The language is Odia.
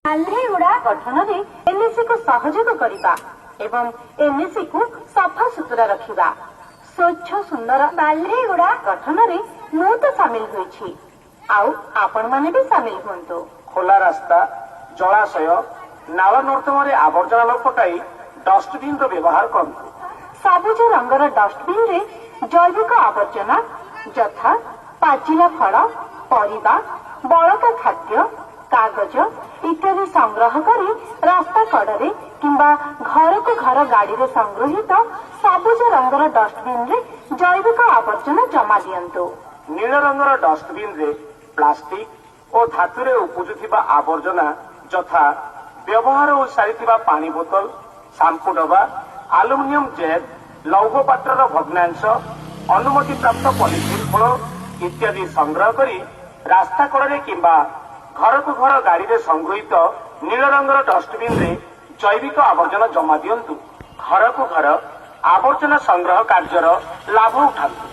ବାଲିଗୁଡ଼ା ଗଠନରେ ଏନ୍ଏସି କୁ ସହଯୋଗ କରିବା ଏବଂ ଏନ୍ଏସି କୁ ସଫା ସୁତୁରା ରଖିବା। ସ୍ୱଚ୍ଛ ସୁନ୍ଦର ବାଲିଗୁଡ଼ା ଗଠନରେ ମୁଁ ତ ସାମିଲ ହୋଇଛି, ଆଉ ଆପଣମାନେ ବି ସାମିଲ ହୁଅନ୍ତୁ। ଖୋଲା ରାସ୍ତା, ଜଳାଶୟ, ନାଳ ନର୍ଦ୍ଦମାରେ ଆବର୍ଜନା ନ ପକାଇ ଡଷ୍ଟବିନ୍ ର ବ୍ୟବହାର କରନ୍ତୁ। ସବୁଜ ରଙ୍ଗର ଡଷ୍ଟବିନ୍ ରେ ଜୈବିକ ଆବର୍ଜନା ଯଥା ପାଚିଲା ଫଳ, ପରିବା, ବଳକା ଖାଦ୍ୟ, କାଗଜ ଇତ୍ୟାଦି ସଂଗ୍ରହ କରି ରାସ୍ତା କଡ଼ରେ କିମ୍ବା ଘରକୁ ଘର ଗାଡ଼ିରେ ସଂଗୃହୀତ ସବୁଜ ରଙ୍ଗର ଡଷ୍ଟବିନ୍ ରେ ଜୈବିକ ଆବର୍ଜନା ଜମା ଦିଅନ୍ତୁ। ନୀଳ ରଙ୍ଗର ଡଷ୍ଟବିନ୍ ରେ ପ୍ଲାଷ୍ଟିକ ଓ ଧାତୁରେ ଉପୁଜୁଥିବା ଆବର୍ଜନା ଯଥା ବ୍ୟବହାର ହୋଇ ସାରିଥିବା ପାଣି ବୋତଲ, ସାମ୍ପୁ ଡବା, ଆଲୁମିନିୟମ ଜେଲ୍, ଲୌହ ପାତ୍ରର ଭଗ୍ନାଂଶ, ଅନୁମତିପ୍ରାପ୍ତ ପଲିଥିନ୍ ଖୋଳ ଇତ୍ୟାଦି ସଂଗ୍ରହ କରି ରାସ୍ତା କଡ଼ରେ କିମ୍ବା ଘରକୁ ଘର ଗାଡ଼ିରେ ସଂଗୃହୀତ ନୀଳ ରଙ୍ଗର ଡଷ୍ଟବିନ୍ ରେ ଜୈବିକ ଆବର୍ଜନା ଜମା ଦିଅନ୍ତୁ। ଘରକୁ ଘର ଆବର୍ଜନା ସଂଗ୍ରହ କାର୍ଯ୍ୟର ଲାଭ ଉଠାନ୍ତୁ।